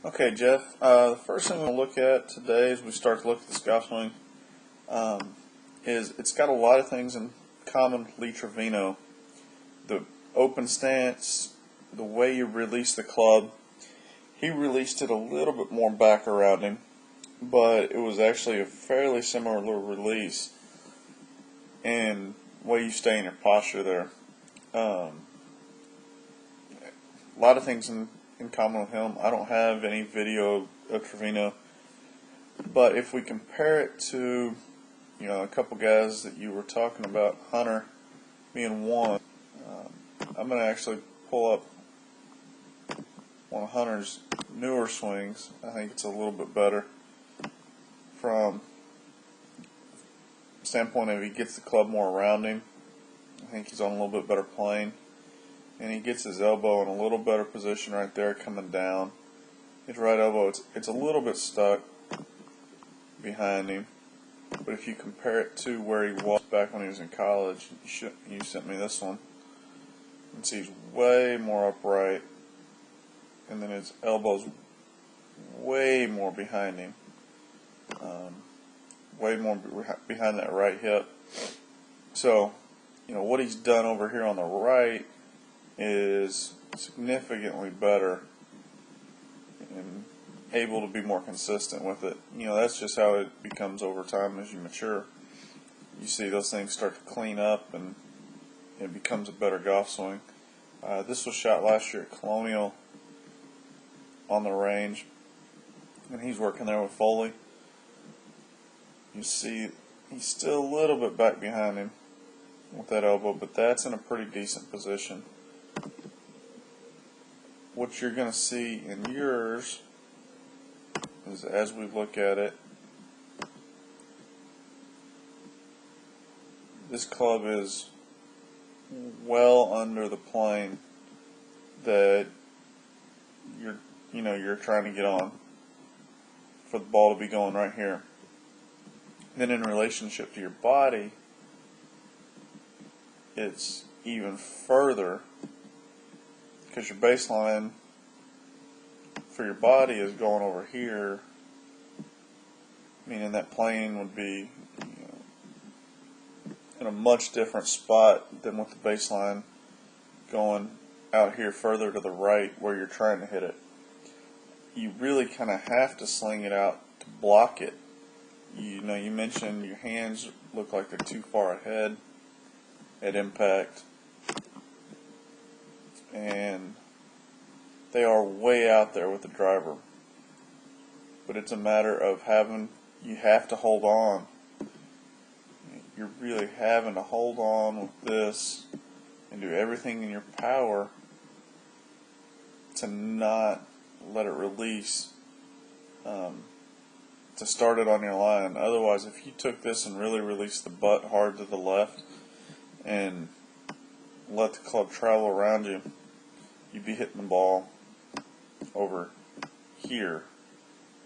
Okay, Jeff. The first thing we'll look at today as we start to look at this golf swing is it's got a lot of things in common with Lee Trevino. The open stance, the way you release the club. He released it a little bit more back around him, but it was actually a fairly similar little release in the way you stay in your posture there. A lot of things in common with him. I don't have any video of Trevino, but if we compare it to, a couple guys that you were talking about, Hunter being one, I'm going to actually pull up one of Hunter's newer swings. I think it's a little bit better from the standpoint of he gets the club more around him. I think he's on a little bit better plane. And he gets his elbow in a little better position right there coming down. His right elbow, it's a little bit stuck behind him. But if you compare it to where he was back when he was in college, you sent me this one. You can see he's way more upright. And then his elbow's way more behind him. Way more behind that right hip. So, what he's done over here on the right is significantly better and able to be more consistent with it. That's just how it becomes over time as you mature. You see those things start to clean up and it becomes a better golf swing. This was shot last year at Colonial on the range, and he's working there with Foley. You see he's still a little bit back behind him with that elbow, but that's in a pretty decent position. What you're going to see in yours is, as we look at it, this club is well under the plane that you're trying to get on for the ball to be going right here. Then in relationship to your body, it's even further, because your baseline for your body is going over here, meaning that plane would be in a much different spot than with the baseline going out here further to the right where you're trying to hit it. You really kind of have to sling it out to block it. You mentioned your hands look like they're too far ahead at impact, and they are way out there with the driver. But it's a matter of you have to hold on. You're really having to hold on with this and do everything in your power to not let it release, to start it on your line. Otherwise, if you took this and really released the butt hard to the left and let the club travel around you, you'd be hitting the ball over here.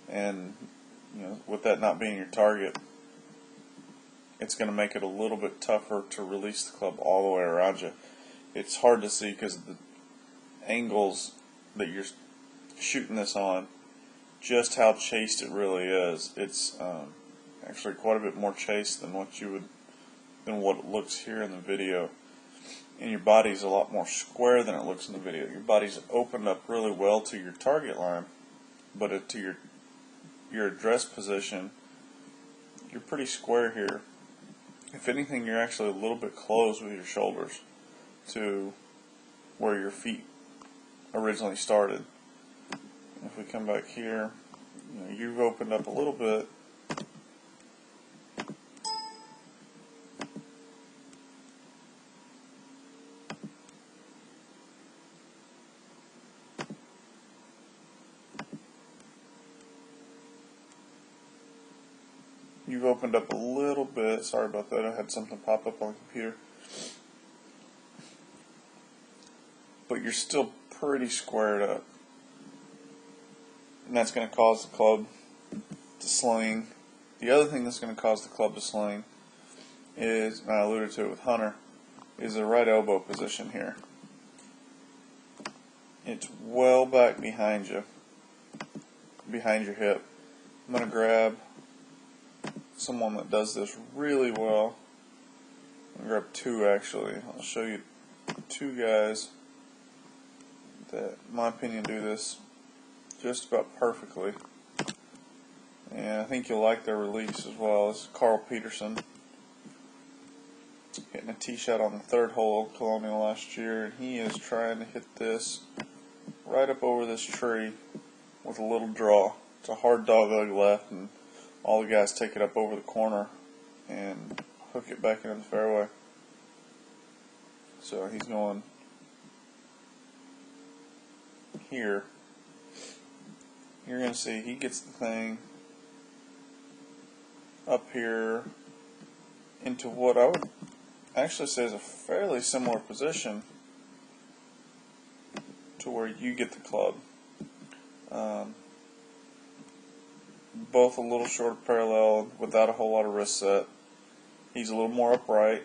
And with that not being your target, it's going to make it a little bit tougher to release the club all the way around you. It's hard to see because of the angles that you're shooting this on, just how chased it really is. It's actually quite a bit more chased than what it looks here in the video. And your body's a lot more square than it looks in the video. Your body's opened up really well to your target line, but to your address position, you're pretty square here. If anything, you're actually a little bit closed with your shoulders to where your feet originally started. If we come back here, you've opened up a little bit. You've opened up a little bit. Sorry about that. I had something pop up on the computer. But you're still pretty squared up. And that's going to cause the club to sling. The other thing that's going to cause the club to sling is, and I alluded to it with Hunter, is the right elbow position here. It's well back behind you. behind your hip. I'm going to grab someone that does this really well. I'm going to grab two actually. I'll show you two guys that, in my opinion, do this just about perfectly. And I think you'll like their release as well. This is Carl Peterson, hitting a tee shot on the third hole of Colonial last year, and he is trying to hit this right up over this tree with a little draw. It's a hard dogleg left, and all the guys take it up over the corner and hook it back into the fairway. So he's going here. You're going to see he gets the thing up here into what I would actually say is a fairly similar position to where you get the club. Both a little shorter parallel without a whole lot of wrist set. He's a little more upright,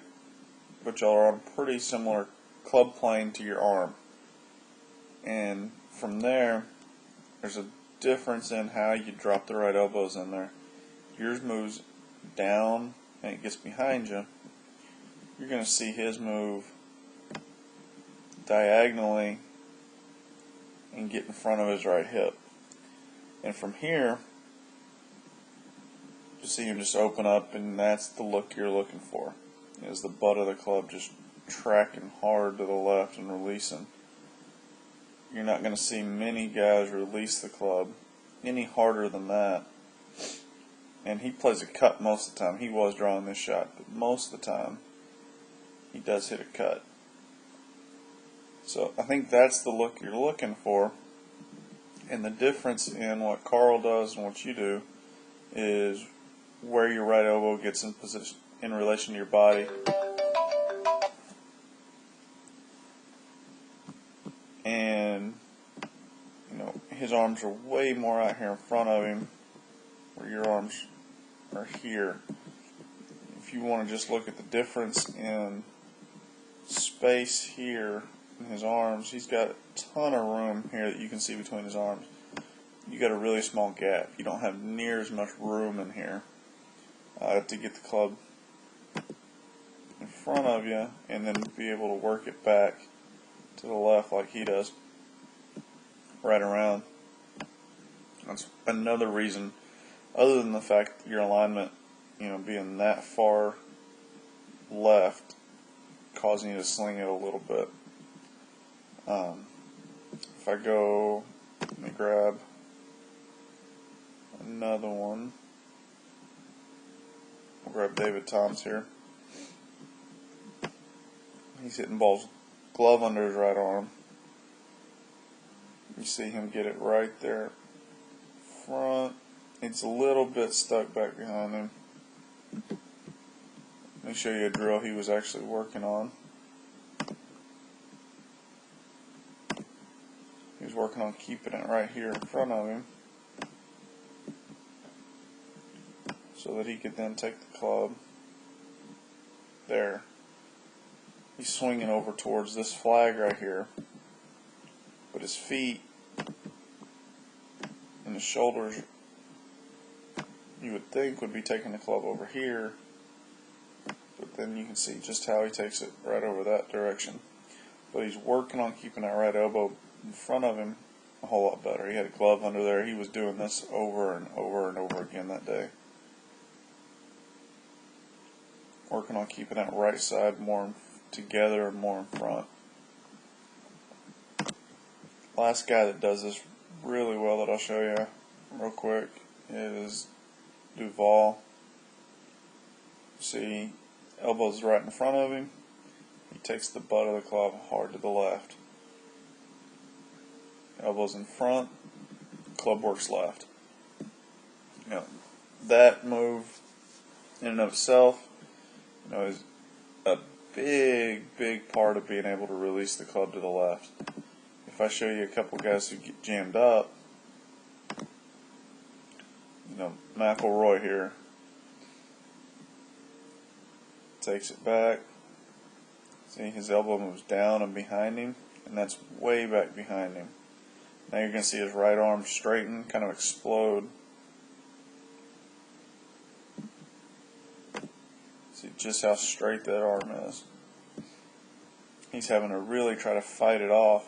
but y'all are on a pretty similar club plane to your arm. And from there, there's a difference in how you drop the right elbows in there. Yours moves down and it gets behind you. You're going to see his move diagonally and get in front of his right hip. And from here, you see him just open up, and that's the look you're looking for. Is the butt of the club just tracking hard to the left and releasing. You're not going to see many guys release the club any harder than that. And he plays a cut most of the time. He was drawing this shot, but most of the time he does hit a cut. So I think that's the look you're looking for. And the difference in what Carl does and what you do is where your right elbow gets in position in relation to your body. And his arms are way more out here in front of him, where your arms are here. If you want to just look at the difference in space here in his arms, he's got a ton of room here that you can see between his arms. You got a really small gap. You don't have near as much room in here to get the club in front of you and then be able to work it back to the left like he does, right around. That's another reason, other than the fact that your alignment, being that far left, causing you to sling it a little bit. If I go, let me grab another one. We'll grab David Toms here. He's hitting balls glove under his right arm. You see him get it right there front. It's a little bit stuck back behind him. Let me show you a drill he was actually working on. He was working on keeping it right here in front of him so that he could then take the club there. He's swinging over towards this flag right here, but his feet and his shoulders, you would think, would be taking the club over here, but then you can see just how he takes it right over that direction. But he's working on keeping that right elbow in front of him a whole lot better. He had a glove under there. He was doing this over and over and over again that day. Working on keeping that right side more together and more in front. Last guy that does this really well that I'll show you real quick is Duval. See, elbows right in front of him. He takes the butt of the club hard to the left. Elbows in front, club works left. That move in and of itself, is a big part of being able to release the club to the left. If I show you a couple guys who get jammed up, McIlroy here takes it back. See, his elbow moves down and behind him, and that's way back behind him. Now you're going to see his right arm straighten, kind of explode. See just how straight that arm is. He's having to really try to fight it off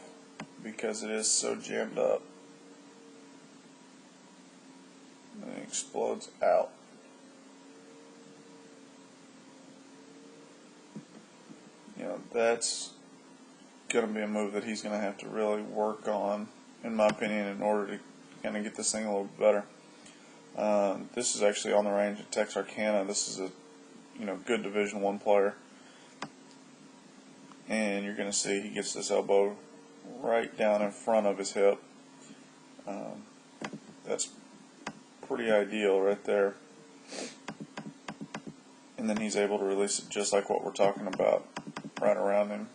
because it is so jammed up. And it explodes out. You know, that's going to be a move that he's going to have to really work on, in my opinion, in order to kind of get this thing a little bit better. This is actually on the range of Texarkana. This is a good Division I player, and you're going to see he gets this elbow right down in front of his hip. That's pretty ideal right there. And then he's able to release it just like what we're talking about, right around him.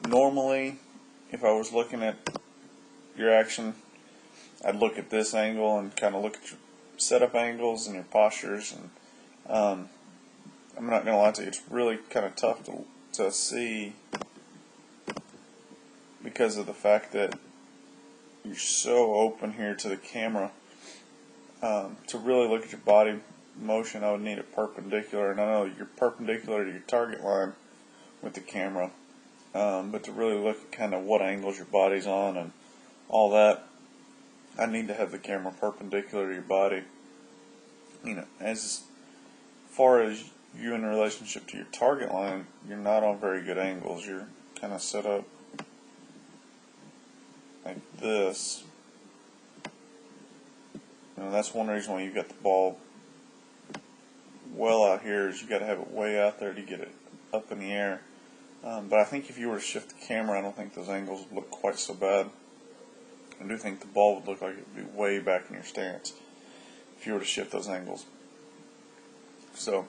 Normally, if I was looking at your action, I'd look at this angle and kind of look at your setup angles and your postures. And I'm not going to lie to you, it's really kind of tough to see because of the fact that you're so open here to the camera. To really look at your body motion, I would need it perpendicular, and I know you're perpendicular to your target line with the camera, but to really look at kind of what angles your body's on and all that, I need to have the camera perpendicular to your body. As far as you in relationship to your target line, you're not on very good angles. You're kind of set up like this. That's one reason why you've got the ball well out here, is you got to have it way out there to get it up in the air. But I think if you were to shift the camera, I don't think those angles would look quite so bad. I do think the ball would look like it would be way back in your stance if you were to shift those angles. So,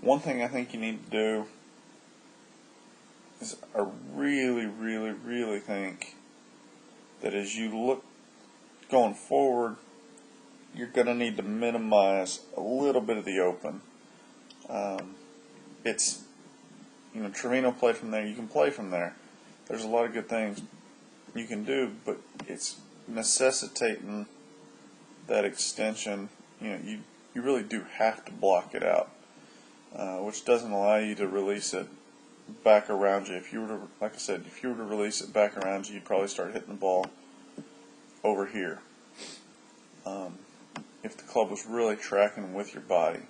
one thing I think you need to do is I really, really, really think that as you look going forward, you're going to need to minimize a little bit of the open. It's, Trevino played from there. You can play from there. There's a lot of good things you can do, but it's necessitating that extension. You really do have to block it out, which doesn't allow you to release it back around you. If you were to, like I said, if you were to release it back around you, you'd probably start hitting the ball over here. If the club was really tracking with your body.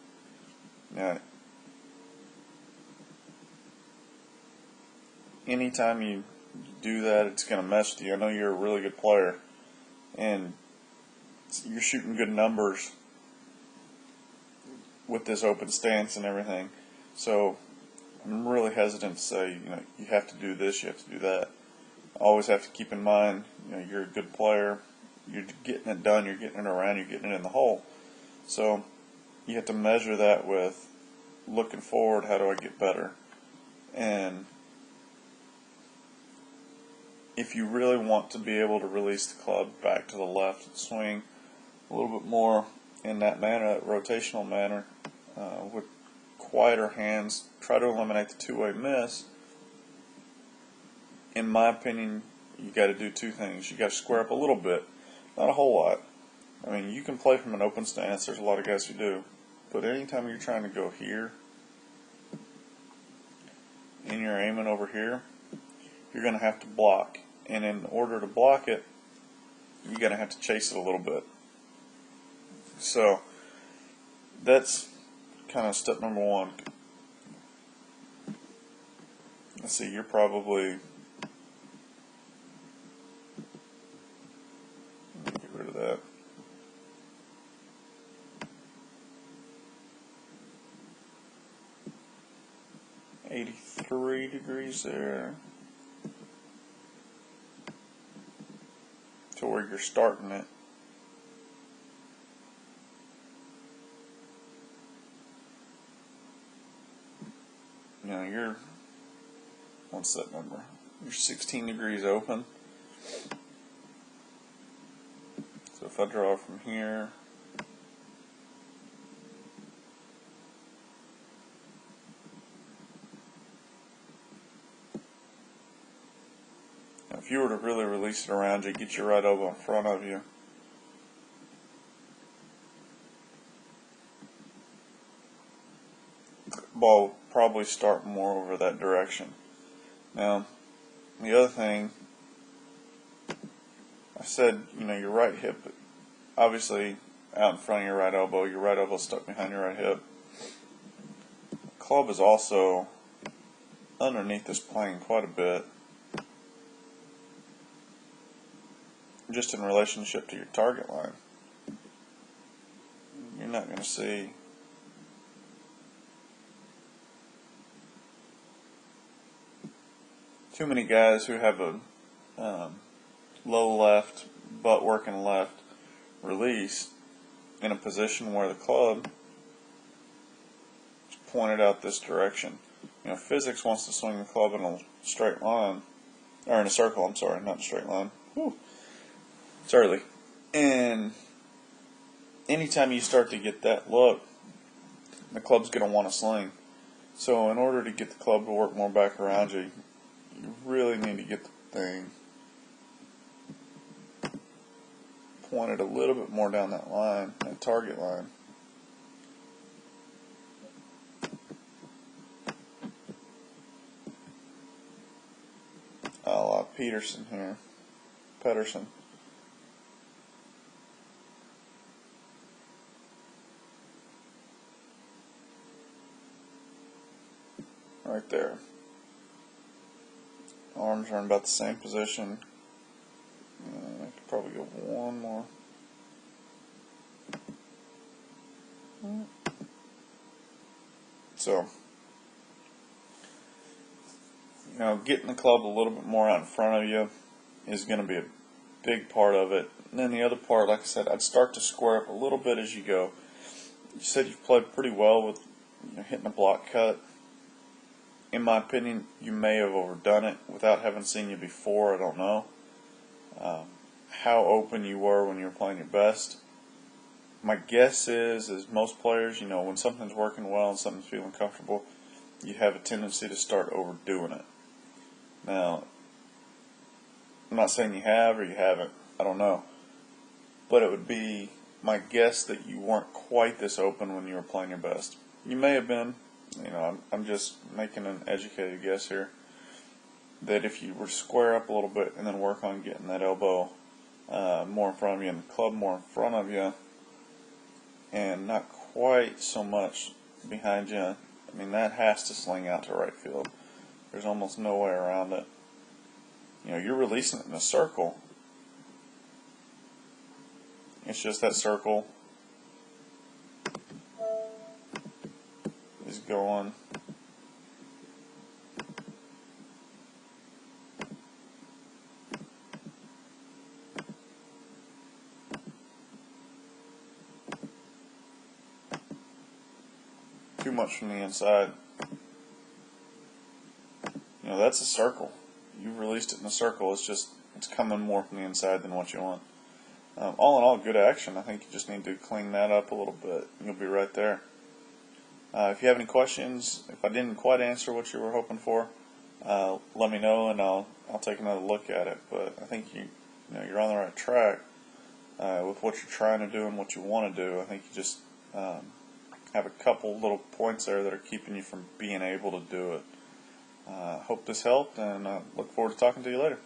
Now, anytime you do that, it's going to mess with you. I know you're a really good player, and you're shooting good numbers with this open stance and everything. So I'm really hesitant to say, you have to do this, you have to do that. I always have to keep in mind, you're a good player. You're getting it done, you're getting it around, you're getting it in the hole. So you have to measure that with looking forward, how do I get better? And if you really want to be able to release the club back to the left and swing a little bit more in that manner, that rotational manner, with quieter hands, try to eliminate the two-way miss. In my opinion, you got to do two things. You got to square up a little bit. Not a whole lot. I mean, you can play from an open stance. There's a lot of guys who do. But anytime you're trying to go here and you're aiming over here, you're going to have to block. And in order to block it, you're going to have to chase it a little bit. So that's kind of step number one. Let's see, you're probably... Get rid of that. .83 degrees there to where you're starting it. Now you're, what's that number? You're 16 degrees open. So if I draw from here, if you were to really release it around you, get your right elbow in front of you. The ball will probably start more over that direction. Now, the other thing, I said, your right hip, obviously out in front of your right elbow stuck behind your right hip. The club is also underneath this plane quite a bit, just in relationship to your target line. You're not going to see too many guys who have a low left, butt working left release in a position where the club is pointed out this direction. Physics wants to swing the club in a straight line, or in a circle, I'm sorry, not a straight line. Whew. It's early. And anytime you start to get that look, the club's going to want to sling. So in order to get the club to work more back around you, you really need to get the thing pointed a little bit more down that line, that target line. A la Peterson here. Pedersen. Right there. Arms are in about the same position. I could probably go one more. So, getting the club a little bit more out in front of you is going to be a big part of it. And then the other part, like I said, I'd start to square up a little bit as you go. You said you've played pretty well with hitting a block cut. In my opinion, you may have overdone it without having seen you before. I don't know how open you were when you were playing your best. My guess is, as most players, when something's working well and something's feeling comfortable, you have a tendency to start overdoing it. Now, I'm not saying you have or you haven't. I don't know. But it would be my guess that you weren't quite this open when you were playing your best. You may have been. I'm just making an educated guess here. That if you were to square up a little bit and then work on getting that elbow more in front of you and the club more in front of you, and not quite so much behind you, that has to sling out to right field. There's almost no way around it. You're releasing it in a circle. It's just that circle is going too much from the inside. That's a circle. You've released it in a circle. It's coming more from the inside than what you want. All in all, good action. I think you just need to clean that up a little bit. You'll be right there. If you have any questions, if I didn't quite answer what you were hoping for, let me know and I'll take another look at it. But I think you're on the right track with what you're trying to do and what you want to do. I think you just have a couple little points there that are keeping you from being able to do it. Hope this helped, and I look forward to talking to you later.